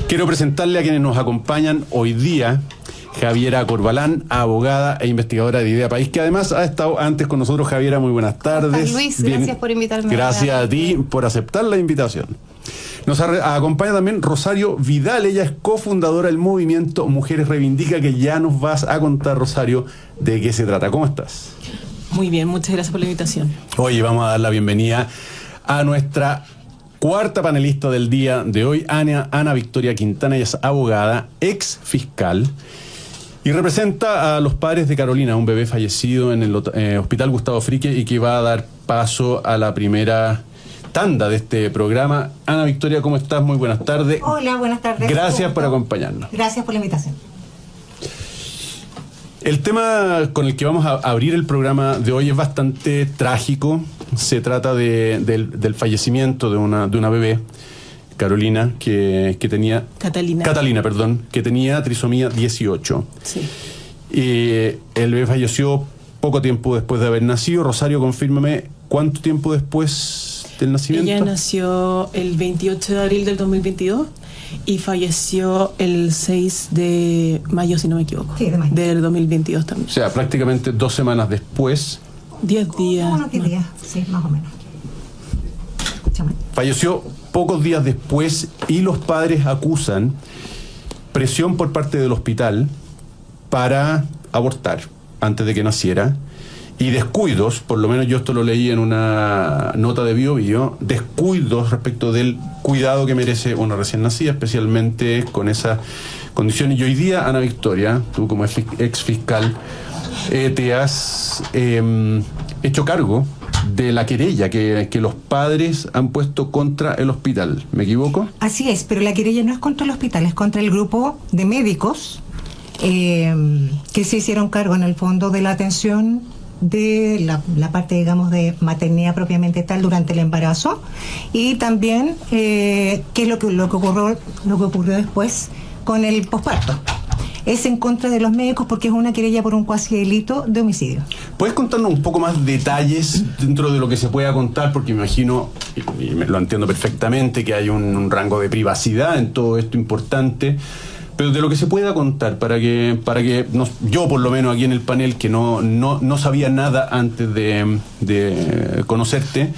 Quiero presentarle a quienes nos acompañan hoy día. Javiera Corbalán, abogada e investigadora de Idea País, que además ha estado antes con nosotros. Javiera, muy buenas tardes. Luis, gracias por invitarme. Gracias a ti por aceptar la invitación. Nos acompaña también Rosario Vidal, ella es cofundadora del movimiento Mujeres Reivindica, que ya nos vas a contar, Rosario, de qué se trata. ¿Cómo estás? Muy bien, muchas gracias por la invitación. Oye, vamos a dar la bienvenida a nuestra cuarta panelista del día de hoy, Ana Victoria Quintana. Ella es abogada, ex fiscal, y representa a los padres de Carolina, un bebé fallecido en el Hospital Gustavo Fricke, y que va a dar paso a la primera tanda de este programa. Ana Victoria, ¿cómo estás? Muy buenas tardes. Hola, buenas tardes. Gracias por acompañarnos. Gracias por la invitación. El tema con el que vamos a abrir el programa de hoy es bastante trágico. Se trata del fallecimiento de una bebé, Carolina, que tenía... Catalina, perdón, que tenía trisomía 18. Sí. El bebé falleció poco tiempo después de haber nacido. Rosario, confírmame, ¿cuánto tiempo después del nacimiento? Ella nació el 28 de abril del 2022 y falleció el 6 de mayo, si no me equivoco. Sí, de mayo. Del 2022 también. O sea, prácticamente 2 semanas después. 10 días. Unos 10 días, sí, más o menos. Falleció pocos días después y los padres acusan presión por parte del hospital para abortar antes de que naciera, y descuidos, por lo menos yo esto lo leí en una nota de BioBio, descuidos respecto del cuidado que merece una recién nacida, especialmente con esa condición. Y hoy día, Ana Victoria, tú como ex fiscal, te has hecho cargo de la querella que los padres han puesto contra el hospital. ¿Me equivoco? Así es, pero la querella no es contra el hospital, es contra el grupo de médicos que se hicieron cargo en el fondo de la atención de la parte, digamos, de maternidad propiamente tal durante el embarazo, y también qué es lo que ocurrió después con el posparto. Es en contra de los médicos porque es una querella por un cuasi delito de homicidio. ¿Puedes contarnos un poco más detalles dentro de lo que se pueda contar? Porque me imagino, y lo entiendo perfectamente, que hay un rango de privacidad en todo esto importante, pero de lo que se pueda contar para que yo, por lo menos aquí en el panel, que no sabía nada antes de conocerte,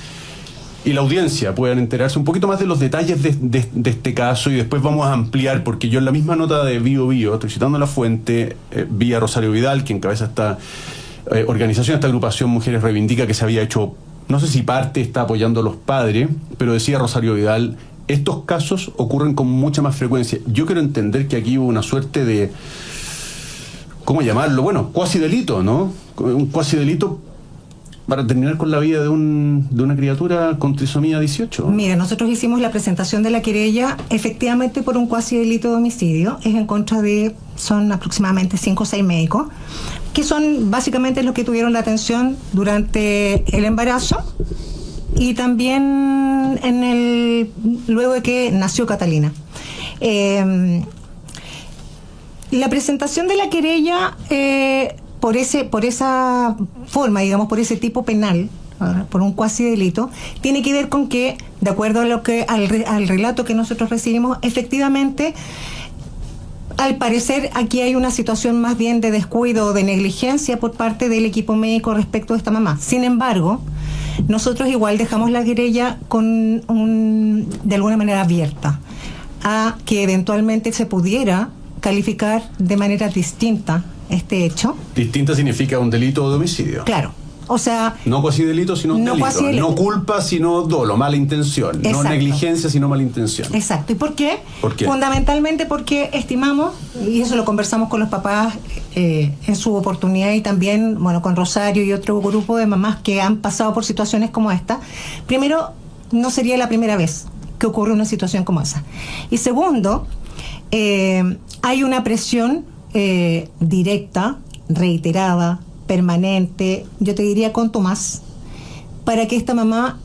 y la audiencia puedan enterarse un poquito más de los detalles de este caso, y después vamos a ampliar, porque yo en la misma nota de BioBio, estoy citando la fuente, vi a Rosario Vidal, que encabeza esta organización, esta agrupación Mujeres Reivindica, que se había hecho, no sé si parte está apoyando a los padres, pero decía Rosario Vidal, estos casos ocurren con mucha más frecuencia. Yo quiero entender que aquí hubo una suerte de, ¿cómo llamarlo? Bueno, cuasi delito, ¿no? Un cuasi delito para terminar con la vida de una criatura con trisomía 18. Mira, nosotros hicimos la presentación de la querella efectivamente por un cuasi delito de homicidio. Es en contra son aproximadamente 5 o 6 médicos, que son básicamente los que tuvieron la atención durante el embarazo y también luego de que nació Catalina. La presentación de la querella por esa forma, digamos, por ese tipo penal, por un cuasi delito, tiene que ver con que, de acuerdo a al relato que nosotros recibimos, efectivamente, al parecer aquí hay una situación más bien de descuido o de negligencia por parte del equipo médico respecto a esta mamá. Sin embargo, nosotros igual dejamos la querella de alguna manera abierta a que eventualmente se pudiera calificar de manera distinta este hecho. Distinta significa un delito de homicidio. Claro. O sea, no cuasi delito, sino no delito. No culpa, sino dolo, mala intención. Exacto. No negligencia, sino mala intención. Exacto. ¿Y por qué? ¿Por qué? Fundamentalmente porque estimamos, y eso lo conversamos con los papás en su oportunidad, y también, bueno, con Rosario y otro grupo de mamás que han pasado por situaciones como esta. Primero, no sería la primera vez que ocurre una situación como esa. Y segundo, hay una presión directa, reiterada, permanente, yo te diría contumaz, para que esta mamá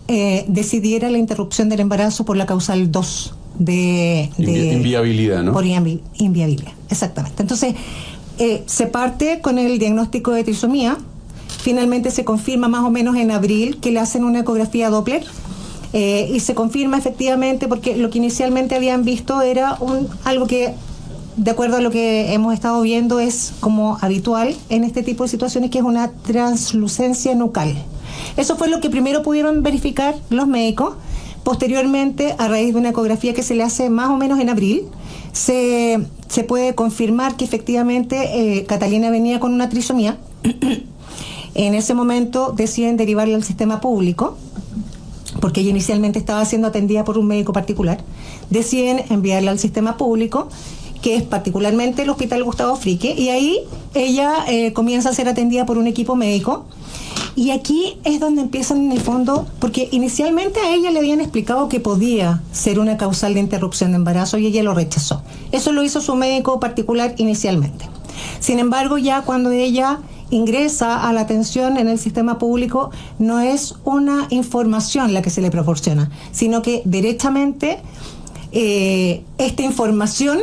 decidiera la interrupción del embarazo por la causal 2 de inviabilidad, ¿no? Por inviabilidad, exactamente. Entonces, se parte con el diagnóstico de trisomía, finalmente se confirma más o menos en abril que le hacen una ecografía Doppler Y se confirma efectivamente, porque lo que inicialmente habían visto era algo que, de acuerdo a lo que hemos estado viendo, es como habitual en este tipo de situaciones, que es una translucencia nucal. Eso fue lo que primero pudieron verificar los médicos. Posteriormente, a raíz de una ecografía que se le hace más o menos en abril, se puede confirmar que efectivamente Catalina venía con una trisomía. En ese momento deciden derivarla al sistema público, porque ella inicialmente estaba siendo atendida por un médico particular. Deciden enviarla al sistema público, que es particularmente el Hospital Gustavo Fricke, y ahí ella comienza a ser atendida por un equipo médico. Y aquí es donde empiezan, en el fondo, porque inicialmente a ella le habían explicado que podía ser una causal de interrupción de embarazo y ella lo rechazó. Eso lo hizo su médico particular inicialmente. Sin embargo, ya cuando ella ingresa a la atención en el sistema público, no es una información la que se le proporciona, sino que derechamente esta información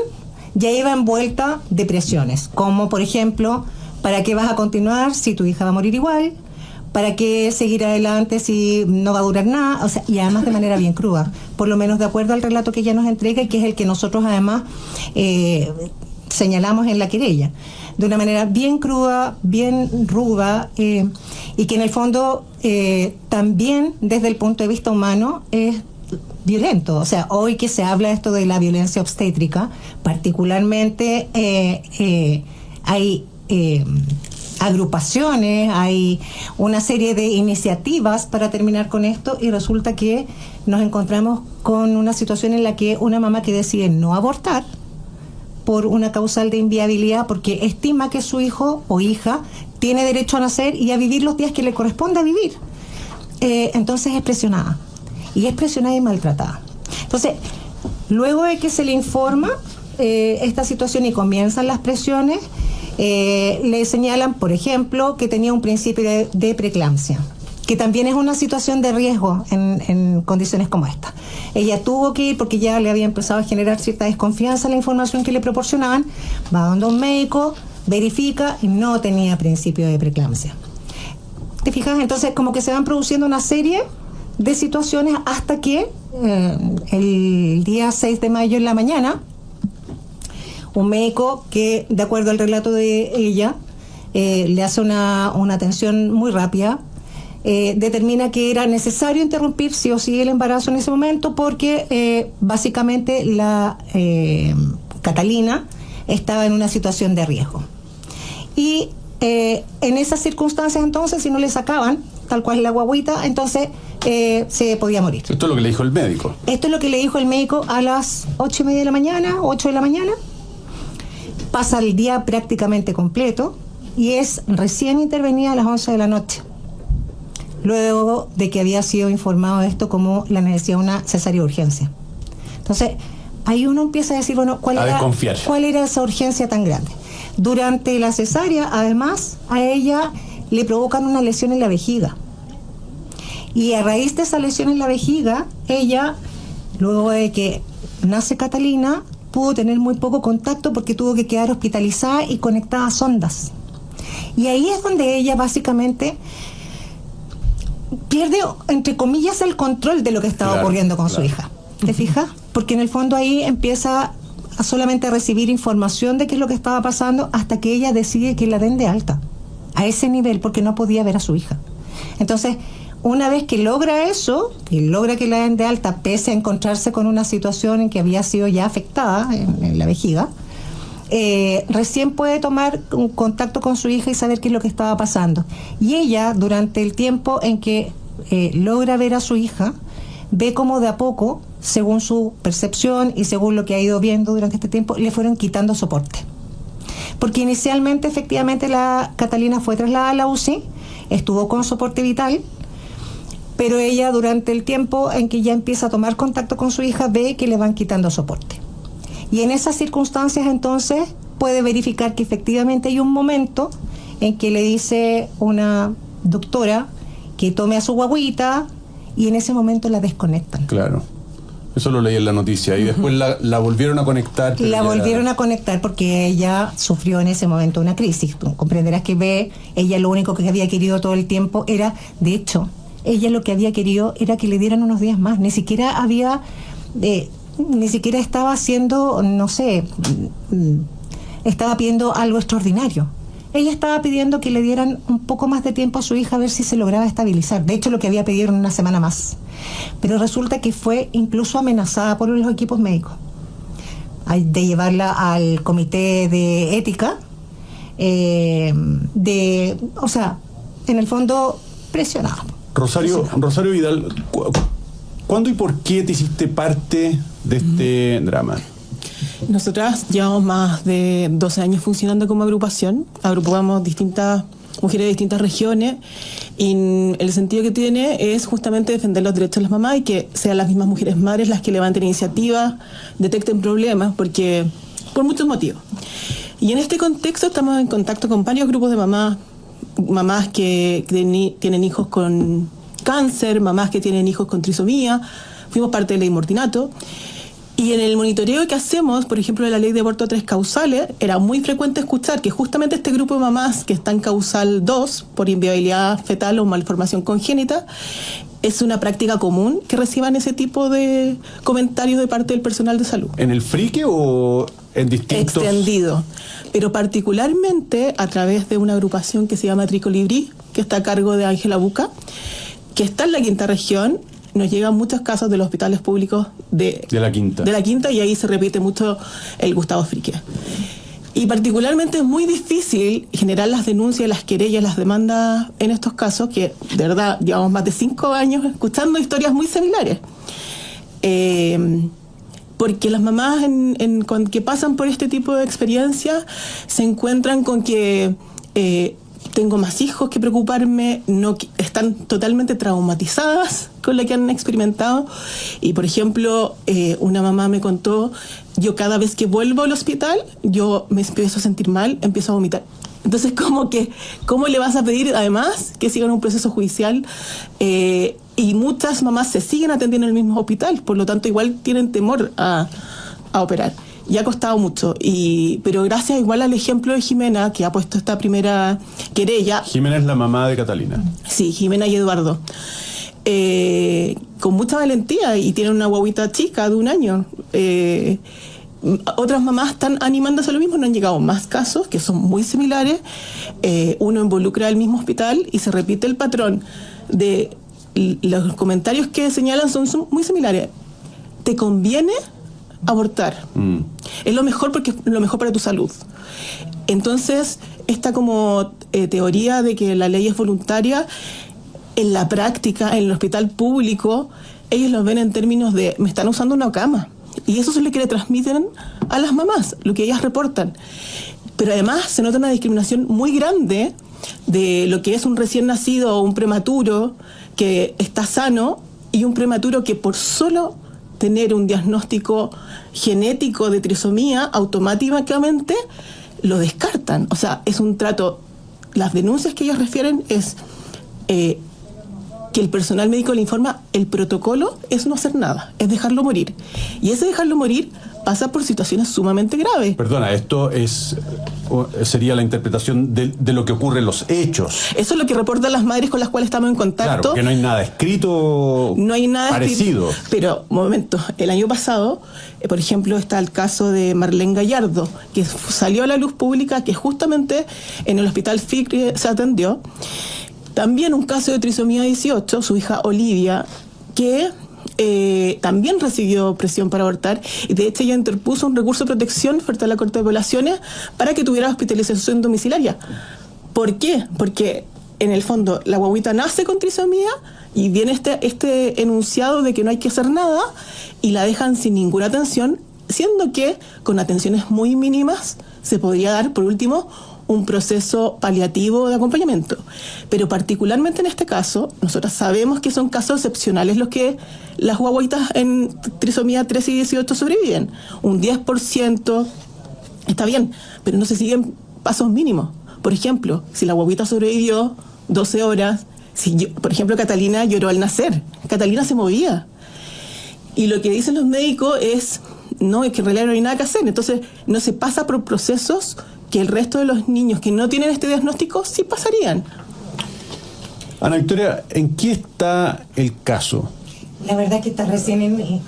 ya iba envuelta de presiones, como por ejemplo, ¿para qué vas a continuar si tu hija va a morir igual? ¿Para qué seguir adelante si no va a durar nada? O sea, y además de manera bien cruda, por lo menos de acuerdo al relato que ella nos entrega y que es el que nosotros además señalamos en la querella, de una manera bien cruda, bien ruda, y que en el fondo también desde el punto de vista humano es violento. O sea, hoy que se habla esto de la violencia obstétrica, particularmente hay agrupaciones, hay una serie de iniciativas para terminar con esto, y resulta que nos encontramos con una situación en la que una mamá que decide no abortar por una causal de inviabilidad, porque estima que su hijo o hija tiene derecho a nacer y a vivir los días que le corresponde vivir, entonces es presionada y maltratada. Entonces, luego de que se le informa esta situación y comienzan las presiones, le señalan, por ejemplo, que tenía un principio de preeclampsia, que también es una situación de riesgo en condiciones como esta. Ella tuvo que ir, porque ya le había empezado a generar cierta desconfianza en la información que le proporcionaban, va donde un médico, verifica y no tenía principio de preeclampsia. ¿Te fijas? Entonces, como que se van produciendo una serie de situaciones hasta que el día 6 de mayo en la mañana, un médico que, de acuerdo al relato de ella, le hace una atención muy rápida, determina que era necesario interrumpir sí o sí el embarazo en ese momento, porque básicamente la Catalina estaba en una situación de riesgo. Y en esas circunstancias, entonces, si no le sacaban tal cual la guagüita, entonces se podía morir. Esto es lo que le dijo el médico. Esto es lo que le dijo el médico a las 8:30 de la mañana, 8 de la mañana. Pasa el día prácticamente completo y es recién intervenida a las 11 de la noche, luego de que había sido informado de esto como la necesidad de una cesárea de urgencia. Entonces, ahí uno empieza a decir, bueno, ¿cuál era esa urgencia tan grande? Durante la cesárea, además, a ella le provocan una lesión en la vejiga. Y a raíz de esa lesión en la vejiga, ella, luego de que nace Catalina, pudo tener muy poco contacto porque tuvo que quedar hospitalizada y conectada a sondas. Y ahí es donde ella básicamente pierde, entre comillas, el control de lo que estaba ocurriendo con su hija. ¿Te fijas? Porque en el fondo ahí empieza a solamente recibir información de qué es lo que estaba pasando hasta que ella decide que la den de alta. A ese nivel, porque no podía ver a su hija. Entonces, una vez que logra eso, que logra que la den de alta, pese a encontrarse con una situación en que había sido ya afectada en la vejiga, recién puede tomar un contacto con su hija y saber qué es lo que estaba pasando. Y ella, durante el tiempo en que logra ver a su hija, ve cómo de a poco, según su percepción y según lo que ha ido viendo durante este tiempo, le fueron quitando soporte. Porque inicialmente, efectivamente, la Catalina fue trasladada a la UCI, estuvo con soporte vital, pero ella, durante el tiempo en que ya empieza a tomar contacto con su hija, ve que le van quitando soporte. Y en esas circunstancias, entonces, puede verificar que efectivamente hay un momento en que le dice una doctora que tome a su guagüita, y en ese momento la desconectan. Claro. Eso lo leí en la noticia. Y después la volvieron a conectar. La volvieron a conectar porque ella sufrió en ese momento una crisis. Tú comprenderás que ella lo único que había querido todo el tiempo era, de hecho, ella lo que había querido era que le dieran unos días más. Ni siquiera estaba haciendo, no sé, estaba pidiendo algo extraordinario. Ella estaba pidiendo que le dieran un poco más de tiempo a su hija a ver si se lograba estabilizar. De hecho, lo que había pedido era una semana más. Pero resulta que fue incluso amenazada por los equipos médicos de llevarla al comité de ética, o sea, en el fondo presionado. Rosario Vidal, ¿cuándo y por qué te hiciste parte de este drama? Nosotras llevamos más de 12 años funcionando como agrupación. Agrupamos distintas mujeres de distintas regiones, y el sentido que tiene es justamente defender los derechos de las mamás y que sean las mismas mujeres madres las que levanten iniciativas, detecten problemas, porque por muchos motivos. Y en este contexto estamos en contacto con varios grupos de mamás que tienen hijos con cáncer, mamás que tienen hijos con trisomía. Fuimos parte de la Ley Mortinato. Y en el monitoreo que hacemos, por ejemplo, de la ley de aborto a 3 causales, era muy frecuente escuchar que justamente este grupo de mamás que está en causal 2, por inviabilidad fetal o malformación congénita, es una práctica común que reciban ese tipo de comentarios de parte del personal de salud. ¿En el frique o en distintos...? Extendido, pero particularmente a través de una agrupación que se llama Tricolibrí, que está a cargo de Ángela Buca, que está en la quinta región. Nos llegan muchos casos de los hospitales públicos de la quinta, y ahí se repite mucho el Gustavo Frique. Y particularmente es muy difícil generar las denuncias, las querellas, las demandas en estos casos, que de verdad llevamos más de 5 años escuchando historias muy similares. Porque las mamás que pasan por este tipo de experiencias se encuentran con que tengo más hijos que preocuparme, están totalmente traumatizadas con lo que han experimentado. Y por ejemplo, una mamá me contó: yo cada vez que vuelvo al hospital, yo me empiezo a sentir mal, empiezo a vomitar. Entonces, ¿cómo le vas a pedir además que sigan un proceso judicial? Y muchas mamás se siguen atendiendo en el mismo hospital, por lo tanto igual tienen temor a operar. Y ha costado mucho, pero gracias igual al ejemplo de Jimena, que ha puesto esta primera querella. Jimena es la mamá de Catalina. Sí, Jimena y Eduardo. Con mucha valentía, y tienen una guaguita chica de 1 año. Otras mamás están animándose a lo mismo. No han llegado más casos que son muy similares. Uno involucra al mismo hospital y se repite el patrón de los comentarios que señalan son muy similares. ¿Te conviene abortar? Es lo mejor porque es lo mejor para tu salud. Entonces, esta como teoría de que la ley es voluntaria, en la práctica, en el hospital público, ellos lo ven en términos de: me están usando una cama. Y eso es lo que le transmiten a las mamás, lo que ellas reportan. Pero además se nota una discriminación muy grande de lo que es un recién nacido o un prematuro que está sano, y un prematuro que por solo tener un diagnóstico genético de trisomía, automáticamente lo descartan. O sea, es un trato. Las denuncias que ellos refieren es que el personal médico le informa: el protocolo es no hacer nada, es dejarlo morir. Y ese dejarlo morir pasa por situaciones sumamente graves. Perdona, esto sería la interpretación de lo que ocurre en los hechos. Eso es lo que reportan las madres con las cuales estamos en contacto. Claro, porque no hay nada escrito, no hay nada parecido. Pero, un momento, el año pasado, por ejemplo, está el caso de Marlene Gallardo, que salió a la luz pública, que justamente en el hospital FIC se atendió. También un caso de trisomía 18, su hija Olivia, que también recibió presión para abortar, y de hecho ella interpuso un recurso de protección frente a la Corte de Apelaciones para que tuviera hospitalización domiciliaria. ¿Por qué? Porque en el fondo la guaguita nace con trisomía y viene este enunciado de que no hay que hacer nada, y la dejan sin ninguna atención, siendo que con atenciones muy mínimas se podría dar, por último, un proceso paliativo de acompañamiento. Pero particularmente en este caso, nosotros sabemos que son casos excepcionales los que las guaguitas en trisomía 13 y 18 sobreviven. Un 10% está bien, pero no se siguen pasos mínimos. Por ejemplo, si la guaguita sobrevivió 12 horas, por ejemplo, Catalina lloró al nacer. Catalina se movía. Y lo que dicen los médicos es que en realidad no hay nada que hacer. Entonces, no se pasa por procesos que el resto de los niños que no tienen este diagnóstico sí pasarían. Ana Victoria, ¿en qué está el caso? La verdad que está recién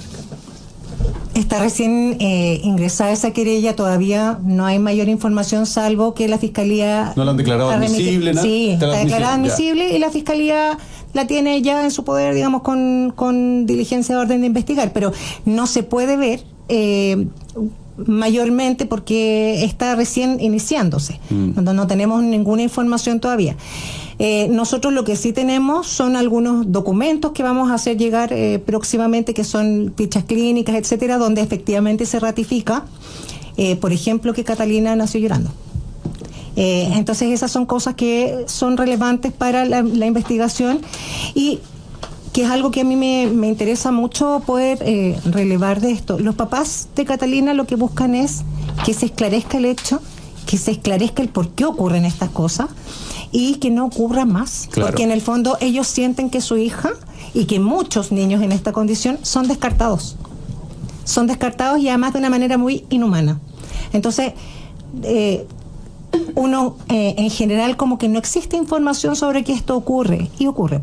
ingresada esa querella, todavía no hay mayor información salvo que la Fiscalía... ¿No la han declarado admisible? ¿No? Sí, está declarada admisible y la Fiscalía la tiene ya en su poder, digamos, con diligencia de orden de investigar, pero no se puede ver mayormente porque está recién iniciándose, donde no tenemos ninguna información todavía. Nosotros lo que sí tenemos son algunos documentos que vamos a hacer llegar próximamente, que son fichas clínicas, etcétera, donde efectivamente se ratifica, por ejemplo, que Catalina nació llorando. Entonces esas son cosas que son relevantes para la investigación y que es algo que a mí me interesa mucho poder relevar de esto. Los papás de Catalina lo que buscan es que se esclarezca el hecho, que se esclarezca el por qué ocurren estas cosas y que no ocurra más. Claro. Porque en el fondo ellos sienten que su hija y que muchos niños en esta condición son descartados. Son descartados y además de una manera muy inhumana. Entonces, uno en general como que no existe información sobre que esto ocurre y ocurre.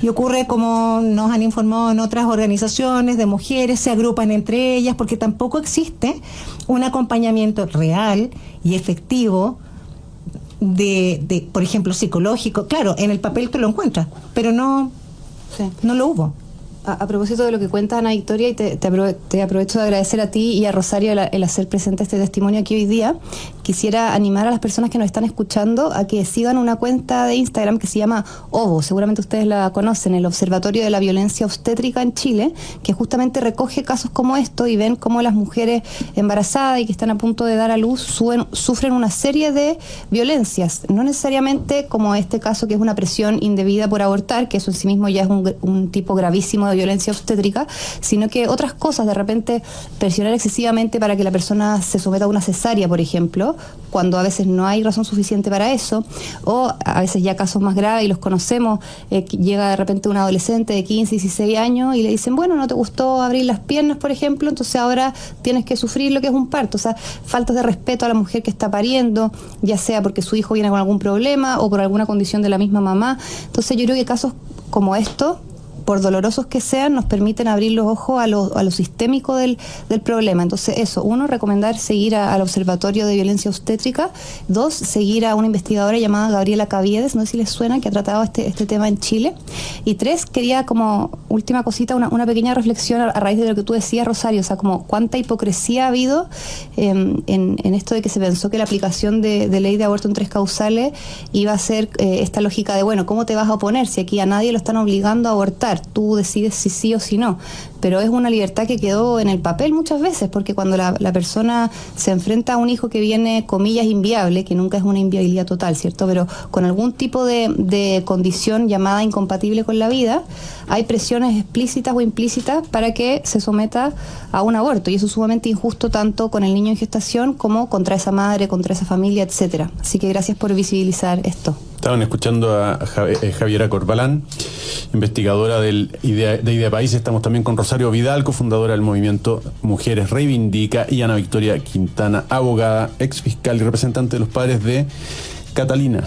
Y ocurre como nos han informado en otras organizaciones de mujeres, se agrupan entre ellas porque tampoco existe un acompañamiento real y efectivo de por ejemplo, psicológico. Claro, en el papel te lo encuentras, pero no lo hubo. A propósito de lo que cuenta Ana Victoria, y te aprovecho de agradecer a ti y a Rosario el hacer presente este testimonio aquí hoy día, quisiera animar a las personas que nos están escuchando a que sigan una cuenta de Instagram que se llama OVO, seguramente ustedes la conocen, el Observatorio de la Violencia Obstétrica en Chile, que justamente recoge casos como estos y ven cómo las mujeres embarazadas y que están a punto de dar a luz sufren una serie de violencias, no necesariamente como este caso que es una presión indebida por abortar, que eso en sí mismo ya es un tipo gravísimo de violencia obstétrica, sino que otras cosas, de repente presionar excesivamente para que la persona se someta a una cesárea, por ejemplo, cuando a veces no hay razón suficiente para eso, o a veces ya casos más graves y los conocemos, llega de repente un adolescente de 15, 16 años y le dicen, bueno, no te gustó abrir las piernas, por ejemplo, entonces ahora tienes que sufrir lo que es un parto. O sea, faltas de respeto a la mujer que está pariendo, ya sea porque su hijo viene con algún problema o por alguna condición de la misma mamá. Entonces yo creo que casos como estos, por dolorosos que sean, nos permiten abrir los ojos a lo sistémico del problema. Entonces eso, uno, recomendar seguir al Observatorio de Violencia Obstétrica. Dos, seguir a una investigadora llamada Gabriela Caviedes, no sé si les suena, que ha tratado este tema en Chile. Y tres, quería como última cosita, una pequeña reflexión a raíz de lo que tú decías, Rosario, o sea, como cuánta hipocresía ha habido en esto de que se pensó que la aplicación de ley de aborto en 3 causales iba a ser esta lógica de, bueno, ¿cómo te vas a oponer si aquí a nadie lo están obligando a abortar? Tú decides si sí o si no, pero es una libertad que quedó en el papel muchas veces, porque cuando la persona se enfrenta a un hijo que viene, comillas, inviable, que nunca es una inviabilidad total, ¿cierto? Pero con algún tipo de condición llamada incompatible con la vida, hay presiones explícitas o implícitas para que se someta a un aborto, y eso es sumamente injusto tanto con el niño en gestación como contra esa madre, contra esa familia, etcétera. Así que gracias por visibilizar esto. Estaban escuchando a Javiera Corbalán, investigadora de Idea País. Estamos también con Rosario Vidal, cofundadora del movimiento Mujeres Reivindica, y Ana Victoria Quintana, abogada, ex fiscal y representante de los padres de Catalina.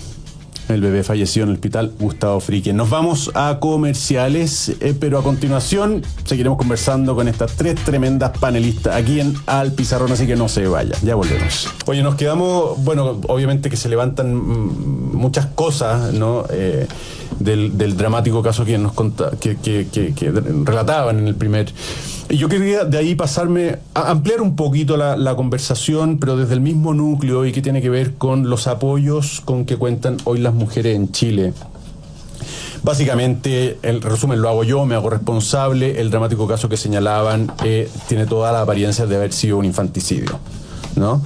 El bebé falleció en el hospital Gustavo Frique. Nos vamos a comerciales, pero a continuación seguiremos conversando con estas 3 tremendas panelistas aquí en Al Pizarrón, así que no se vaya, ya volvemos. Oye, nos quedamos, bueno, obviamente que se levantan muchas cosas, ¿no? Del dramático caso que nos que relataban en el primer. Y yo quería de ahí pasarme a ampliar un poquito la conversación, pero desde el mismo núcleo, y que tiene que ver con los apoyos con que cuentan hoy las mujeres en Chile. Básicamente, el resumen lo hago yo, me hago responsable. El dramático caso que señalaban tiene toda la apariencia de haber sido un infanticidio, ¿no?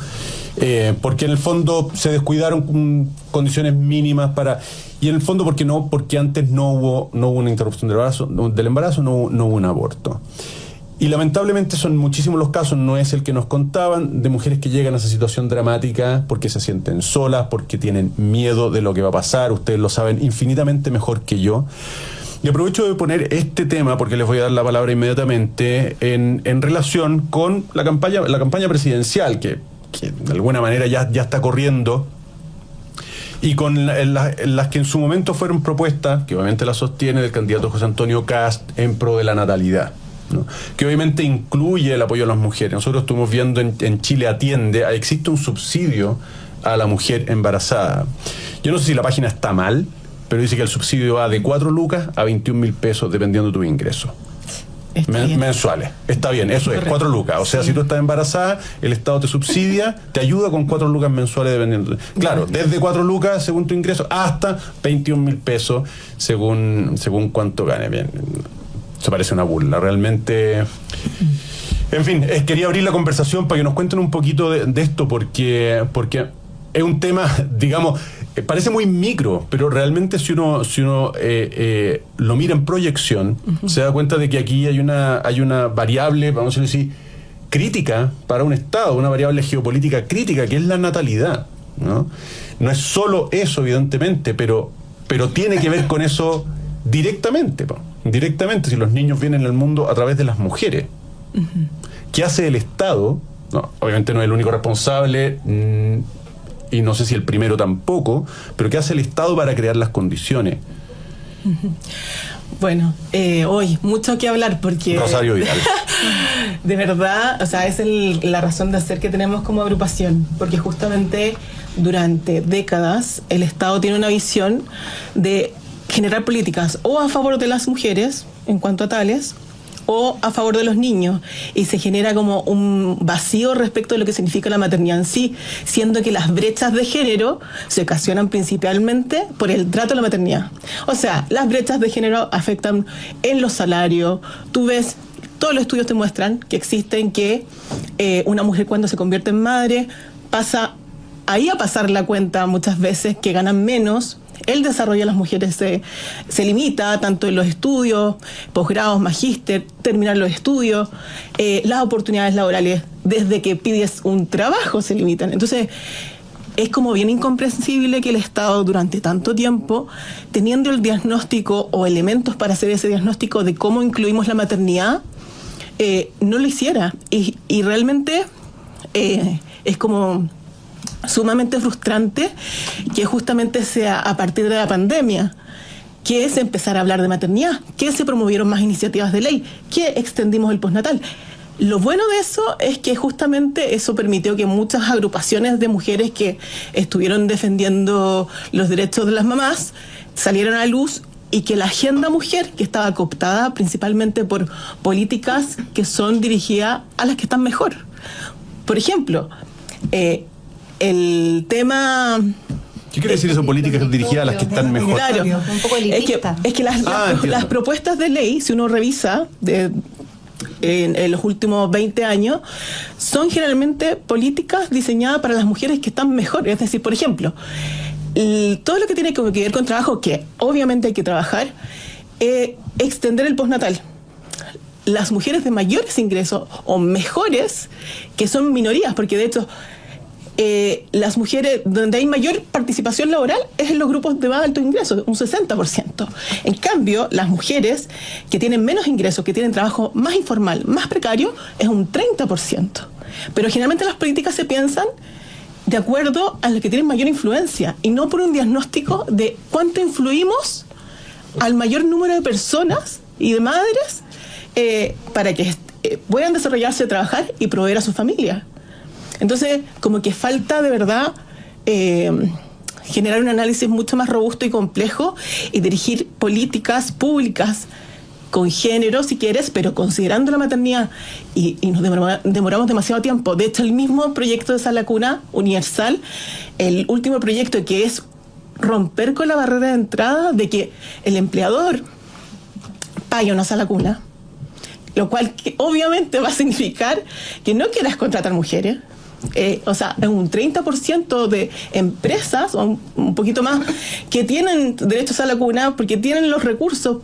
Porque en el fondo se descuidaron con condiciones mínimas para... Y en el fondo, porque antes no hubo una interrupción del embarazo, no hubo un aborto. Y lamentablemente son muchísimos los casos, no es el que nos contaban, de mujeres que llegan a esa situación dramática porque se sienten solas, porque tienen miedo de lo que va a pasar. Ustedes lo saben infinitamente mejor que yo. Y aprovecho de poner este tema, porque les voy a dar la palabra inmediatamente, en relación con la campaña presidencial, que de alguna manera ya está corriendo, y con las que en su momento fueron propuestas, que obviamente las sostiene el candidato José Antonio Kast en pro de la natalidad, ¿no? Que obviamente incluye el apoyo a las mujeres. Nosotros estuvimos viendo en Chile Atiende, existe un subsidio a la mujer embarazada. Yo no sé si la página está mal, pero dice que el subsidio va de 4 lucas a 21.000 pesos dependiendo de tu ingreso. Mensuales. Está bien, eso es, 4 lucas. O sea, si tú estás embarazada, el Estado te subsidia, te ayuda con 4 lucas mensuales dependiendo. Claro, desde 4 lucas según tu ingreso hasta 21.000 pesos según cuánto gane. Bien, se parece una burla, realmente. En fin, quería abrir la conversación para que nos cuenten un poquito de esto, porque es un tema, digamos, parece muy micro, pero realmente si uno lo mira en proyección, se da cuenta de que aquí hay una variable, vamos a decir, crítica para un Estado, una variable geopolítica crítica, que es la natalidad, ¿no? No es solo eso, evidentemente, pero tiene que ver con eso directamente, directamente, si los niños vienen al mundo a través de las mujeres. ¿Qué hace el Estado? No, obviamente no es el único responsable, y no sé si el primero tampoco, pero ¿qué hace el Estado para crear las condiciones? Bueno, hoy mucho que hablar porque... Rosario Vidal. De verdad, o sea, es la razón de ser que tenemos como agrupación, porque justamente durante décadas el Estado tiene una visión de generar políticas o a favor de las mujeres, en cuanto a tales, o a favor de los niños, y se genera como un vacío respecto de lo que significa la maternidad en sí, siendo que las brechas de género se ocasionan principalmente por el trato de la maternidad. O sea, las brechas de género afectan en los salarios. Tú ves, todos los estudios te muestran que existen, que una mujer cuando se convierte en madre pasa ahí a pasar la cuenta muchas veces, que ganan menos. El desarrollo de las mujeres se limita tanto en los estudios, posgrados, magíster, terminar los estudios, las oportunidades laborales desde que pides un trabajo se limitan. Entonces, es como bien incomprensible que el Estado durante tanto tiempo, teniendo el diagnóstico o elementos para hacer ese diagnóstico de cómo incluimos la maternidad, no lo hiciera. Y realmente es como sumamente frustrante que justamente sea a partir de la pandemia que es empezar a hablar de maternidad, que se promovieron más iniciativas de ley, que extendimos el postnatal. Lo bueno de eso es que justamente eso permitió que muchas agrupaciones de mujeres que estuvieron defendiendo los derechos de las mamás salieran a la luz, y que la agenda mujer, que estaba cooptada principalmente por políticas que son dirigidas a las que están mejor. Por ejemplo, el tema... ¿Qué quiere decir eso, políticas dirigidas a las que están mejor? Claro, un poco elitista. Es que las propuestas de ley, si uno revisa en los últimos 20 años, son generalmente políticas diseñadas para las mujeres que están mejor. Es decir, por ejemplo, todo lo que tiene que ver con trabajo, que obviamente hay que trabajar, extender el postnatal. Las mujeres de mayores ingresos o mejores, que son minorías, porque de hecho... las mujeres donde hay mayor participación laboral es en los grupos de más alto ingreso, un 60%. En cambio, las mujeres que tienen menos ingresos, que tienen trabajo más informal, más precario, es un 30%. Pero generalmente las políticas se piensan de acuerdo a los que tienen mayor influencia y no por un diagnóstico de cuánto influimos al mayor número de personas y de madres para que puedan desarrollarse, trabajar y proveer a su familia. Entonces, como que falta de verdad generar un análisis mucho más robusto y complejo y dirigir políticas públicas con género, si quieres, pero considerando la maternidad. Y nos demoramos demasiado tiempo. De hecho, el mismo proyecto de Sala Cuna Universal, el último proyecto, que es romper con la barrera de entrada de que el empleador pague una sala cuna, lo cual que obviamente va a significar que no quieras contratar mujeres. O sea, es un 30% de empresas, o un poquito más, que tienen derechos a la cuna porque tienen los recursos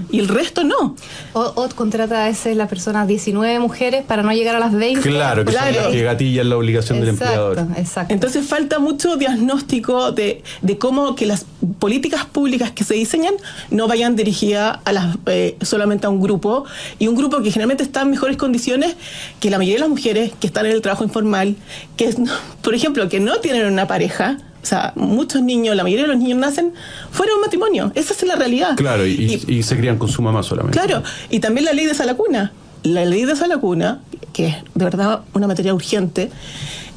y el resto no. O contrata a veces la persona 19 mujeres para no llegar a las 20. Claro, que son las que gatillan la obligación del empleador. Exacto. Entonces falta mucho diagnóstico de cómo que las políticas públicas que se diseñan no vayan dirigidas a solamente a un grupo, y un grupo que generalmente está en mejores condiciones que la mayoría de las mujeres que están en el trabajo informal, que por ejemplo, que no tienen una pareja O sea, muchos niños, la mayoría de los niños nacen fuera de un matrimonio. Esa es la realidad. Claro, y se crían con su mamá solamente. Claro, y también la ley de sala cuna. La ley de sala cuna, que es de verdad una materia urgente,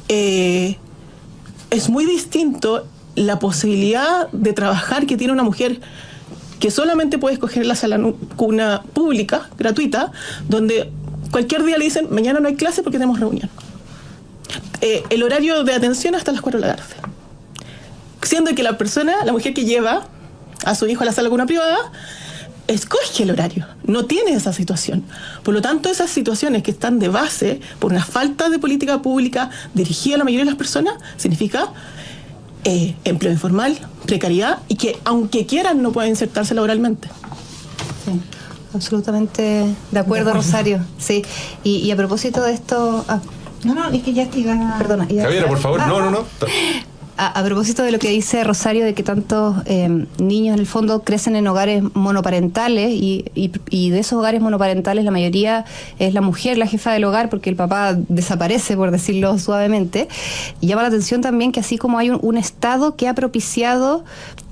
es muy distinto la posibilidad de trabajar que tiene una mujer que solamente puede escoger la sala cuna pública, gratuita, donde cualquier día le dicen, mañana no hay clase porque tenemos reunión. El horario de atención hasta las 4 de la tarde. Siendo que la mujer que lleva a su hijo a la sala cuna privada, escoge el horario, no tiene esa situación. Por lo tanto, esas situaciones que están de base por una falta de política pública dirigida a la mayoría de las personas, significa empleo informal, precariedad, y que aunque quieran no pueden insertarse laboralmente. Sí, absolutamente de acuerdo, Rosario. Sí, y a propósito de esto... No, es que ya iba... Perdona. Javiera, por favor, no. A propósito de lo que dice Rosario, de que tantos niños en el fondo crecen en hogares monoparentales y de esos hogares monoparentales la mayoría es la mujer, la jefa del hogar, porque el papá desaparece, por decirlo suavemente. Y llama la atención también que así como hay un Estado que ha propiciado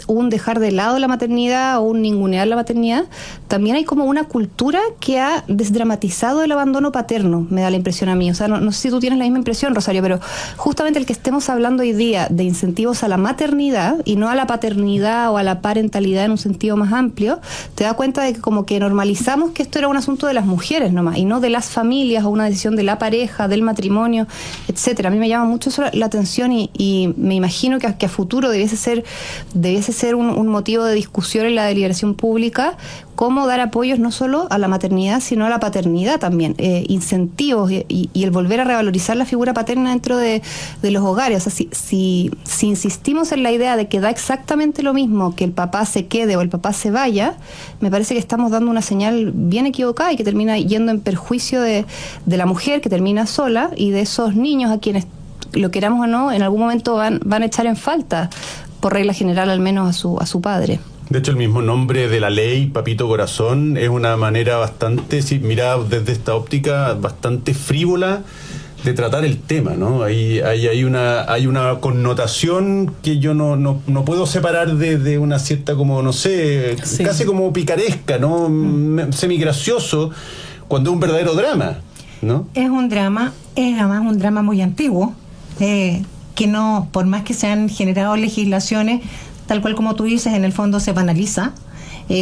un dejar de lado la maternidad o un ningunear la maternidad, también hay como una cultura que ha desdramatizado el abandono paterno, me da la impresión a mí. O sea, no sé si tú tienes la misma impresión, Rosario, pero justamente el que estemos hablando hoy día de incentivos a la maternidad y no a la paternidad o a la parentalidad en un sentido más amplio, te da cuenta de que como que normalizamos que esto era un asunto de las mujeres nomás y no de las familias o una decisión de la pareja, del matrimonio, etcétera. A mí me llama mucho eso la atención y me imagino que a futuro debiese ser un motivo de discusión en la deliberación pública, cómo dar apoyos no solo a la maternidad, sino a la paternidad también, incentivos y el volver a revalorizar la figura paterna dentro de los hogares. O sea, si insistimos en la idea de que da exactamente lo mismo que el papá se quede o el papá se vaya, me parece que estamos dando una señal bien equivocada y que termina yendo en perjuicio de la mujer, que termina sola, y de esos niños a quienes, lo queramos o no, en algún momento van a echar en falta, por regla general al menos a su padre. De hecho, el mismo nombre de la ley, Papito Corazón, es una manera bastante, si mirada desde esta óptica, bastante frívola de tratar el tema, ¿no? Hay una connotación que yo no puedo separar de una cierta, como, no sé, sí, casi como picaresca, ¿no? Semigracioso, cuando es un verdadero drama, ¿no? Es un drama, es además un drama muy antiguo, que no, por más que se han generado legislaciones, tal cual como tú dices, en el fondo se banaliza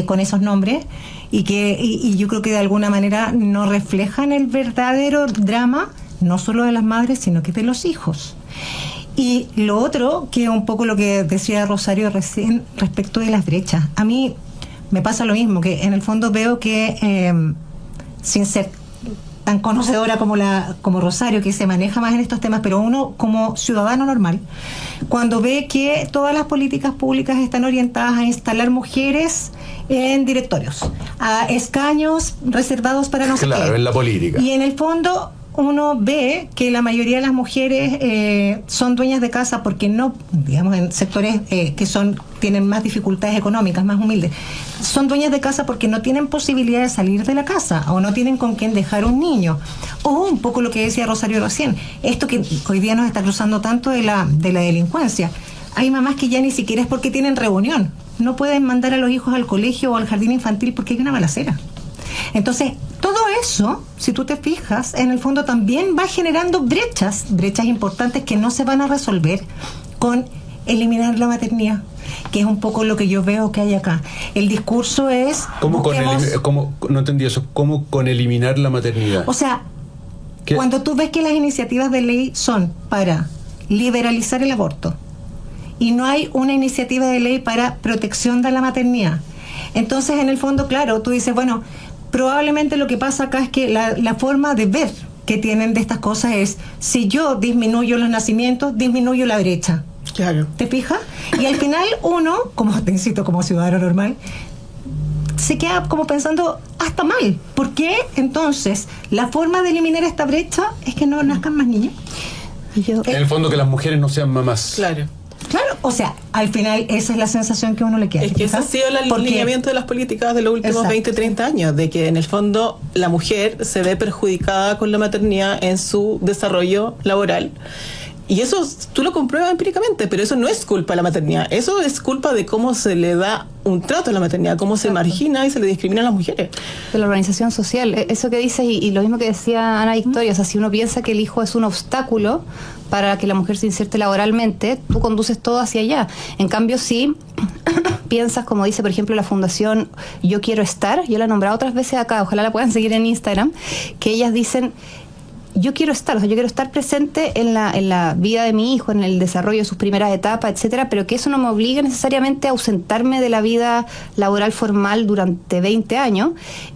con esos nombres y yo creo que de alguna manera no reflejan el verdadero drama, no solo de las madres, sino que de los hijos. Y lo otro, que es un poco lo que decía Rosario recién respecto de las brechas. A mí me pasa lo mismo, que en el fondo veo que sin ser tan conocedora como Rosario, que se maneja más en estos temas, pero uno como ciudadano normal, cuando ve que todas las políticas públicas están orientadas a instalar mujeres en directorios, a escaños reservados para no sé qué. Claro, en la política. Y en el fondo uno ve que la mayoría de las mujeres son dueñas de casa porque no, digamos, en sectores que tienen más dificultades económicas, más humildes, son dueñas de casa porque no tienen posibilidad de salir de la casa o no tienen con quién dejar un niño. O un poco lo que decía Rosario recién, esto que hoy día nos está cruzando tanto de la delincuencia. Hay mamás que ya ni siquiera es porque tienen reunión, no pueden mandar a los hijos al colegio o al jardín infantil porque hay una balacera. Entonces, todo eso, si tú te fijas, en el fondo también va generando brechas importantes que no se van a resolver con eliminar la maternidad, que es un poco lo que yo veo que hay acá. El discurso es... no entendí eso. ¿Cómo con eliminar la maternidad? O sea, ¿qué? Cuando tú ves que las iniciativas de ley son para liberalizar el aborto y no hay una iniciativa de ley para protección de la maternidad, entonces en el fondo, claro, tú dices, bueno, probablemente lo que pasa acá es que la forma de ver que tienen de estas cosas es, si yo disminuyo los nacimientos, disminuyo la brecha. Claro. ¿Te fijas? Y al final uno, como te insisto, como ciudadano normal, se queda como pensando, hasta mal. ¿Por qué entonces la forma de eliminar esta brecha es que no nazcan más niños? En el fondo, que las mujeres no sean mamás. Claro. Claro, o sea, al final esa es la sensación que uno le queda. Es que ese ha sido el alineamiento de las políticas de los últimos 20, 30 años, de que en el fondo la mujer se ve perjudicada con la maternidad en su desarrollo laboral Y eso tú lo compruebas empíricamente, pero eso no es culpa de la maternidad, eso es culpa de cómo se le da un trato a la maternidad, cómo se margina y se le discrimina a las mujeres. De la organización social, eso que dices y lo mismo que decía Ana Victoria, o sea, si uno piensa que el hijo es un obstáculo para que la mujer se inserte laboralmente, tú conduces todo hacia allá. En cambio, si piensas, como dice, por ejemplo, la fundación Yo Quiero Estar, yo la he nombrado otras veces acá, ojalá la puedan seguir en Instagram, que ellas dicen, yo quiero estar, o sea, yo quiero estar presente en la vida de mi hijo, en el desarrollo de sus primeras etapas, etcétera, pero que eso no me obligue necesariamente a ausentarme de la vida laboral formal durante 20 años.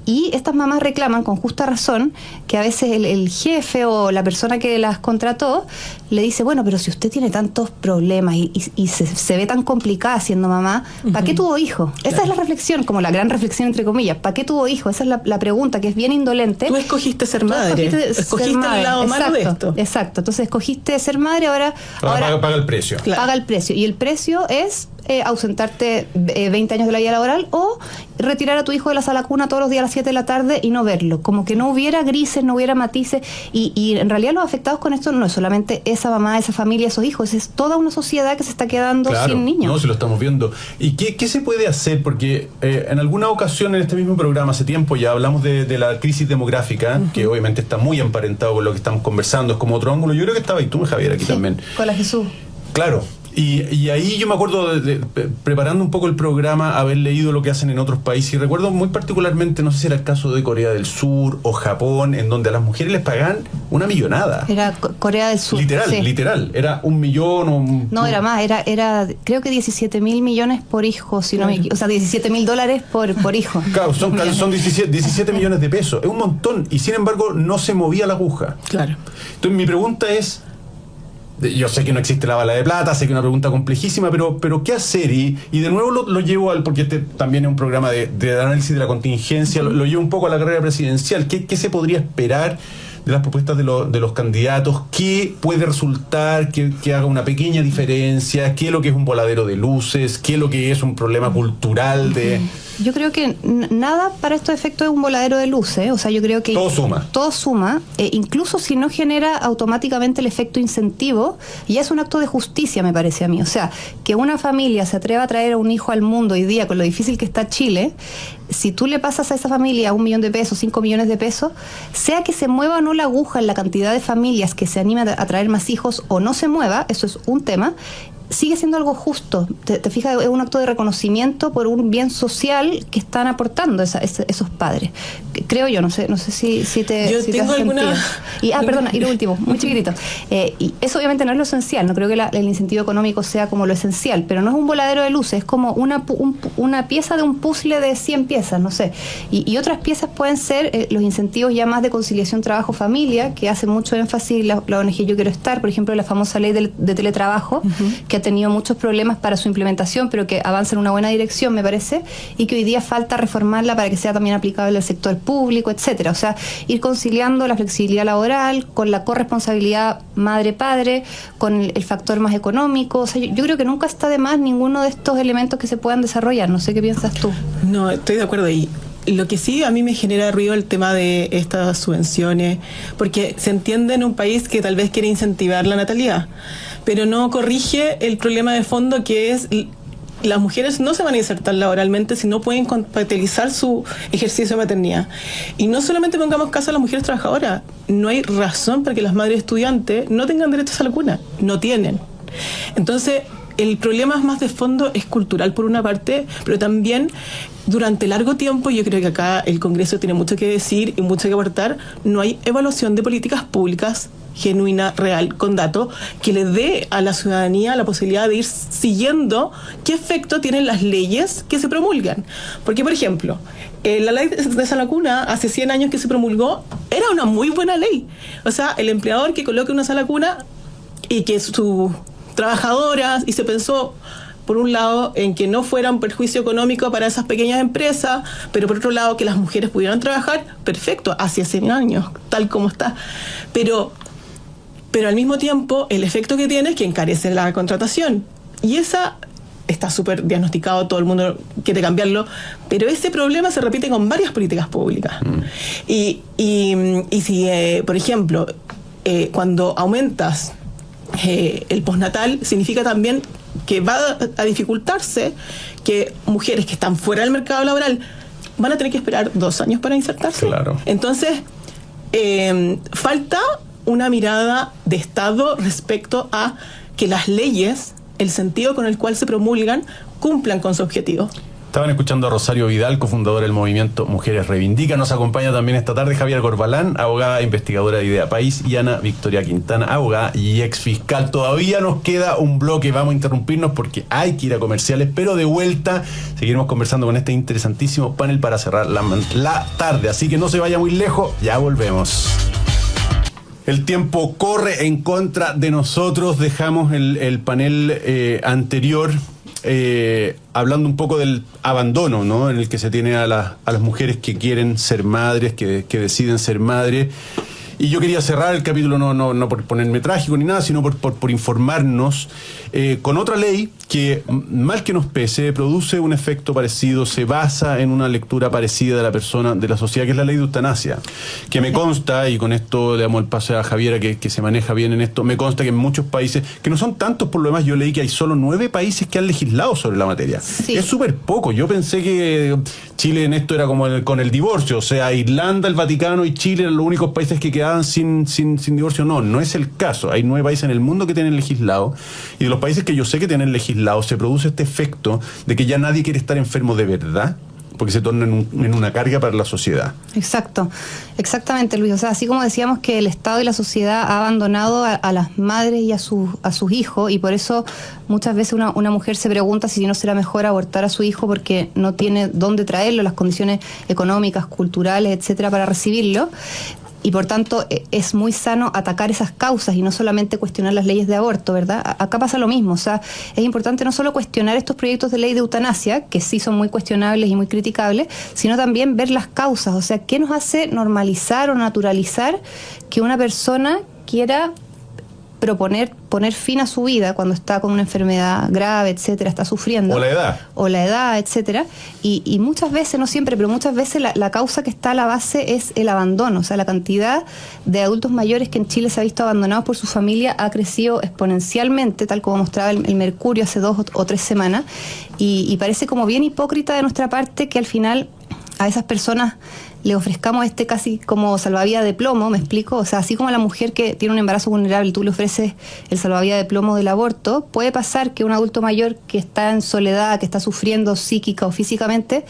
Y estas mamás reclaman con justa razón que a veces el jefe o la persona que las contrató le dice, bueno, pero si usted tiene tantos problemas y se ve tan complicada siendo mamá, ¿para qué tuvo hijo? Esa es la reflexión, como la gran reflexión entre comillas, ¿para qué tuvo hijo? Esa es la pregunta, que es bien indolente. Tú escogiste ser madre, escogiste el lado malo de esto. Exacto, entonces escogiste ser madre, ahora paga el precio. Claro. Paga el precio, y el precio es ausentarte 20 años de la vida laboral o retirar a tu hijo de la sala cuna todos los días a las 7 de la tarde y no verlo, como que no hubiera grises, no hubiera matices, y en realidad los afectados con esto no es solamente esa mamá, esa familia, esos hijos, es toda una sociedad que se está quedando sin niños. No, si lo estamos viendo. ¿Y qué se puede hacer? Porque en alguna ocasión en este mismo programa, hace tiempo ya hablamos de la crisis demográfica, que obviamente está muy emparentado con lo que estamos conversando, es como otro ángulo. Yo creo que estaba y tú, Javier, aquí también. Con la Jesús. Claro. Y ahí yo me acuerdo, preparando un poco el programa, haber leído lo que hacen en otros países, y recuerdo muy particularmente, no sé si era el caso de Corea del Sur o Japón, en donde a las mujeres les pagan una millonada. Era Corea del Sur. Literal, era 1 millón o... No, era más, era creo que 17.000 millones por hijo, si no me equivoco, o sea, $17.000 por hijo. Claro, son 17 millones de pesos, es un montón, y sin embargo no se movía la aguja. Claro. Entonces mi pregunta es, yo sé que no existe la bala de plata, sé que es una pregunta complejísima, pero ¿qué hacer? Y de nuevo lo llevo porque este también es un programa de análisis de la contingencia, lo llevo un poco a la carrera presidencial. ¿Qué se podría esperar de las propuestas de los candidatos? ¿Qué puede resultar que haga una pequeña diferencia? ¿Qué es lo que es un voladero de luces? ¿Qué es lo que es un problema cultural de...? Yo creo que nada para estos efectos es un voladero de luces, o sea, yo creo que todo suma, incluso si no genera automáticamente el efecto incentivo, y es un acto de justicia, me parece a mí. O sea, que una familia se atreva a traer a un hijo al mundo hoy día con lo difícil que está Chile, si tú le pasas a esa familia 1 millón de pesos, 5 millones de pesos, sea que se mueva o no la aguja en la cantidad de familias que se animan a traer más hijos o no se mueva, eso es un tema, sigue siendo algo justo. Te fijas, es un acto de reconocimiento por un bien social que están aportando esos padres. Creo yo, no sé si te... Yo tengo alguna... Y lo último, muy chiquitito. Y eso obviamente no es lo esencial, no creo que el incentivo económico sea como lo esencial, pero no es un voladero de luces, es como una pieza de un puzzle de 100 piezas, no sé. Y otras piezas pueden ser los incentivos ya más de conciliación trabajo-familia, que hace mucho énfasis la ONG Yo Quiero Estar, por ejemplo, la famosa ley de teletrabajo, que ha tenido muchos problemas para su implementación, pero que avanza en una buena dirección, me parece, y que hoy día falta reformarla para que sea también aplicable al sector público, etcétera. O sea, ir conciliando la flexibilidad laboral con la corresponsabilidad madre-padre, con el factor más económico. O sea, yo creo que nunca está de más ninguno de estos elementos que se puedan desarrollar. No sé qué piensas tú. No, estoy de acuerdo ahí. Lo que sí a mí me genera ruido el tema de estas subvenciones, porque se entiende en un país que tal vez quiere incentivar la natalidad, pero no corrige el problema de fondo, que es las mujeres no se van a insertar laboralmente si no pueden compatibilizar su ejercicio de maternidad. Y no solamente pongamos caso a las mujeres trabajadoras, no hay razón para que las madres estudiantes no tengan derechos a la cuna, no tienen. Entonces, el problema más de fondo es cultural por una parte, pero también durante largo tiempo, yo creo que acá el Congreso tiene mucho que decir y mucho que aportar, no hay evaluación de políticas públicas genuina, real, con datos, que le dé a la ciudadanía la posibilidad de ir siguiendo qué efecto tienen las leyes que se promulgan. Porque, por ejemplo, la ley de sala cuna, hace 100 años que se promulgó, era una muy buena ley. O sea, el empleador que coloque una sala cuna y que sus trabajadoras, y se pensó por un lado en que no fuera un perjuicio económico para esas pequeñas empresas, pero por otro lado que las mujeres pudieran trabajar, perfecto, hace 100 años, tal como está. Pero al mismo tiempo el efecto que tiene es que encarece la contratación, y esa está súper diagnosticado, todo el mundo quiere cambiarlo, pero ese problema se repite con varias políticas públicas. Y si, por ejemplo, cuando aumentas el postnatal significa también que va a dificultarse que mujeres que están fuera del mercado laboral van a tener que esperar 2 años para insertarse. Claro. Entonces, falta una mirada de Estado respecto a que las leyes, el sentido con el cual se promulgan, cumplan con su objetivo. Estaban escuchando a Rosario Vidal, cofundadora del movimiento Mujeres Reivindican. Nos acompaña también esta tarde Javiera Corbalán, abogada e investigadora de Idea País, y Ana Victoria Quintana, abogada y ex fiscal. Todavía nos queda un bloque, vamos a interrumpirnos porque hay que ir a comerciales, pero de vuelta seguiremos conversando con este interesantísimo panel para cerrar la tarde. Así que no se vaya muy lejos, ya volvemos. El tiempo corre en contra de nosotros. Dejamos el panel anterior hablando un poco del abandono, ¿no?, en el que se tiene a las mujeres que quieren ser madres, que deciden ser madres. Y yo quería cerrar el capítulo no por ponerme trágico ni nada, sino por informarnos con otra ley que, mal que nos pese, produce un efecto parecido, se basa en una lectura parecida de la persona, de la sociedad, que es la ley de eutanasia. Que me consta, y con esto le damos el pase a Javiera, que se maneja bien en esto, me consta que en muchos países, que no son tantos por lo demás, yo leí que hay solo 9 países que han legislado sobre la materia. Sí. Es súper poco. Yo pensé que Chile en esto era como con el divorcio, o sea, Irlanda, el Vaticano y Chile eran los únicos países que quedaban sin divorcio. No es el caso. Hay 9 países en el mundo que tienen legislado, y de los países que yo sé que tienen legislado se produce este efecto de que ya nadie quiere estar enfermo de verdad, porque se torna en una carga para la sociedad. Exactamente, Luis. O sea, así como decíamos que el Estado y la sociedad ha abandonado a las madres y a sus hijos, y por eso muchas veces una mujer se pregunta si no será mejor abortar a su hijo porque no tiene dónde traerlo, las condiciones económicas, culturales, etcétera, para recibirlo. Y por tanto es muy sano atacar esas causas y no solamente cuestionar las leyes de aborto, ¿verdad? Acá pasa lo mismo. O sea, es importante no solo cuestionar estos proyectos de ley de eutanasia, que sí son muy cuestionables y muy criticables, sino también ver las causas. O sea, ¿qué nos hace normalizar o naturalizar que una persona quiera poner fin a su vida cuando está con una enfermedad grave, etcétera, está sufriendo? O la edad, etcétera. Y muchas veces, no siempre, pero muchas veces la causa que está a la base es el abandono. O sea, la cantidad de adultos mayores que en Chile se ha visto abandonados por su familia ha crecido exponencialmente, tal como mostraba el Mercurio hace 2 o 3 semanas. Y parece como bien hipócrita de nuestra parte que al final a esas personas le ofrezcamos casi como salvavidas de plomo, ¿me explico? O sea, así como a la mujer que tiene un embarazo vulnerable, tú le ofreces el salvavidas de plomo del aborto, puede pasar que un adulto mayor que está en soledad, que está sufriendo psíquica o físicamente,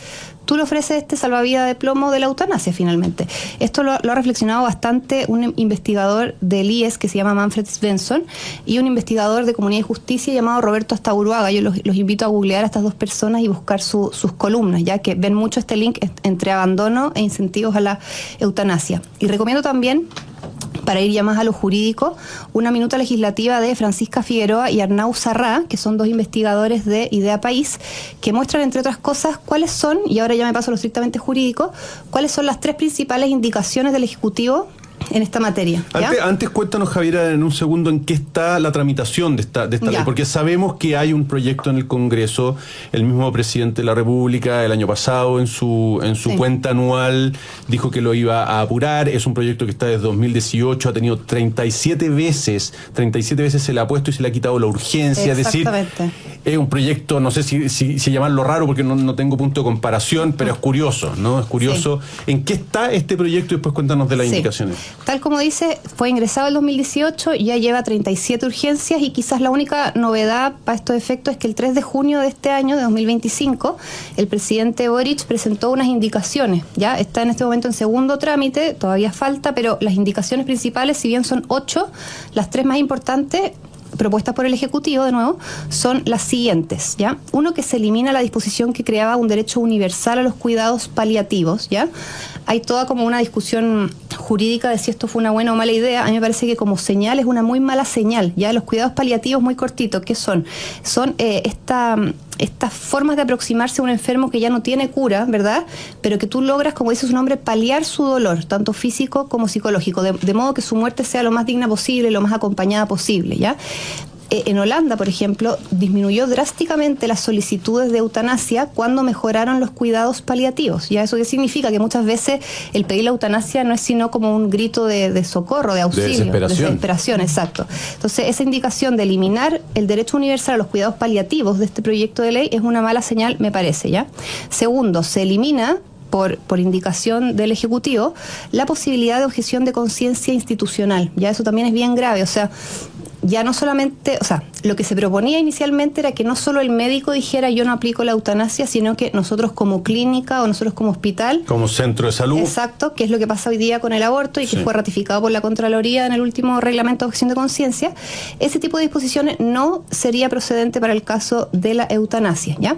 tú le ofreces salvavidas de plomo de la eutanasia finalmente. Esto lo ha reflexionado bastante un investigador del IES que se llama Manfred Svensson y un investigador de Comunidad y Justicia llamado Roberto Astaburuaga. Yo los invito a googlear a estas 2 personas y buscar sus columnas, ya que ven mucho este link entre abandono e incentivos a la eutanasia. Y recomiendo también, para ir ya más a lo jurídico, una minuta legislativa de Francisca Figueroa y Arnau Sarrá, que son 2 investigadores de Idea País, que muestran, entre otras cosas, cuáles son, y ahora ya me paso a lo estrictamente jurídico, cuáles son las 3 principales indicaciones del Ejecutivo en esta materia. Antes cuéntanos, Javiera, en un segundo, en qué está la tramitación de esta ley, porque sabemos que hay un proyecto en el Congreso. El mismo presidente de la República el año pasado en su cuenta anual dijo que lo iba a apurar. Es un proyecto que está desde 2018, ha tenido 37 veces se le ha puesto y se le ha quitado la urgencia. Es decir, es un proyecto, no sé si llamarlo raro porque no tengo punto de comparación, pero es curioso, ¿no? Es curioso. Sí. ¿En qué está este proyecto? Y después cuéntanos de las indicaciones. Tal como dice, fue ingresado el 2018, ya lleva 37 urgencias y quizás la única novedad para estos efectos es que el 3 de junio de este año, de 2025, el presidente Boric presentó unas indicaciones. Ya está en este momento en segundo trámite, todavía falta, pero las indicaciones principales, si bien son 8, las 3 más importantes propuestas por el Ejecutivo, de nuevo, son las siguientes, ¿ya? Uno, que se elimina la disposición que creaba un derecho universal a los cuidados paliativos, ¿ya? Hay toda como una discusión jurídica de si esto fue una buena o mala idea. A mí me parece que como señal es una muy mala señal, ¿ya? Los cuidados paliativos, muy cortitos, ¿qué son? Son estas formas de aproximarse a un enfermo que ya no tiene cura, ¿verdad? Pero que tú logras, como dice su nombre, paliar su dolor, tanto físico como psicológico, de modo que su muerte sea lo más digna posible, lo más acompañada posible, ¿ya? En Holanda, por ejemplo, disminuyó drásticamente las solicitudes de eutanasia cuando mejoraron los cuidados paliativos. ¿Ya eso qué significa? Que muchas veces el pedir la eutanasia no es sino como un grito de socorro, de auxilio. De desesperación, exacto. Entonces, esa indicación de eliminar el derecho universal a los cuidados paliativos de este proyecto de ley es una mala señal, me parece, ¿ya? Segundo, se elimina por indicación del Ejecutivo, la posibilidad de objeción de conciencia institucional. Ya eso también es bien grave, o sea, ya no solamente, o sea, lo que se proponía inicialmente era que no solo el médico dijera yo no aplico la eutanasia, sino que nosotros como clínica o nosotros como hospital, como centro de salud. Exacto, que es lo que pasa hoy día con el aborto y que fue ratificado por la Contraloría en el último reglamento de objeción de conciencia. Ese tipo de disposiciones no sería procedente para el caso de la eutanasia, ¿ya?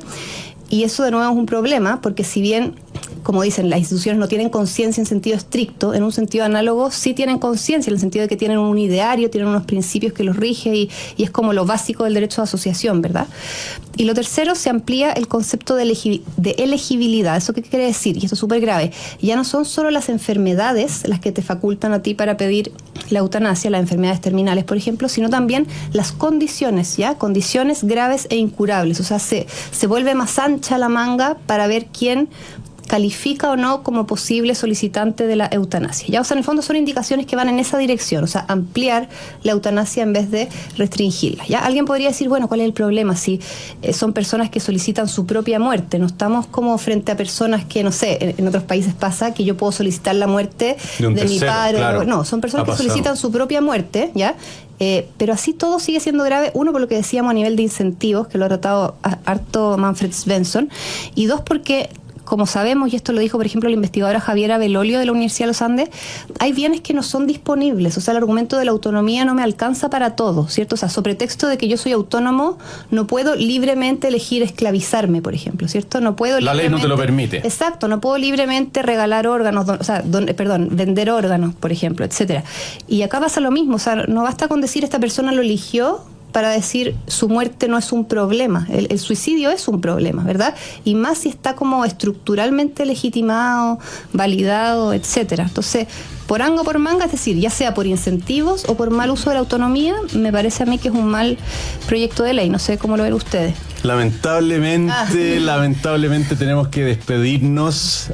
Y eso de nuevo es un problema, porque si bien, como dicen, las instituciones no tienen conciencia en sentido estricto, en un sentido análogo sí tienen conciencia, en el sentido de que tienen un ideario, tienen unos principios que los rige y es como lo básico del derecho de asociación, ¿verdad? Y lo tercero, se amplía el concepto de elegibilidad. ¿Eso qué quiere decir? Y esto es súper grave. Ya no son solo las enfermedades las que te facultan a ti para pedir la eutanasia, las enfermedades terminales, por ejemplo, sino también las condiciones, ¿ya? Condiciones graves e incurables. O sea, se vuelve más ancha la manga para ver quién califica o no como posible solicitante de la eutanasia. Ya, o sea, en el fondo son indicaciones que van en esa dirección, o sea, ampliar la eutanasia en vez de restringirla. Ya, alguien podría decir, bueno, ¿cuál es el problema? Si son personas que solicitan su propia muerte, no estamos como frente a personas que, no sé, en otros países pasa que yo puedo solicitar la muerte de mi padre. Claro. No, son personas que solicitan su propia muerte, ¿ya? Pero así todo sigue siendo grave, uno, por lo que decíamos a nivel de incentivos, que lo ha tratado harto Manfred Svensson, y dos, porque como sabemos, y esto lo dijo por ejemplo la investigadora Javiera Belolio de la Universidad de los Andes, hay bienes que no son disponibles, o sea, el argumento de la autonomía no me alcanza para todo, ¿cierto? O sea, sobre texto de que yo soy autónomo, no puedo libremente elegir esclavizarme, por ejemplo, ¿cierto? No puedo la ley no te lo permite. Exacto, no puedo libremente regalar órganos, vender órganos, por ejemplo, etcétera. Y acá pasa lo mismo, o sea, no basta con decir esta persona lo eligió para decir su muerte no es un problema. El suicidio es un problema, ¿verdad? Y más si está como estructuralmente legitimado, validado, etcétera. Entonces, por anga o por manga, es decir, ya sea por incentivos o por mal uso de la autonomía, me parece a mí que es un mal proyecto de ley. No sé cómo lo ven ustedes. Lamentablemente tenemos que despedirnos.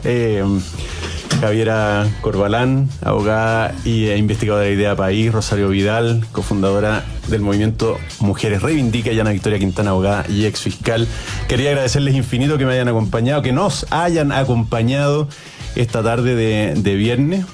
Javiera Corbalán, abogada e investigadora de Idea País, Rosario Vidal, cofundadora del movimiento Mujeres Reivindica, y Ana Victoria Quintana, abogada y ex fiscal. Quería agradecerles infinito que me hayan acompañado, que nos hayan acompañado esta tarde de viernes.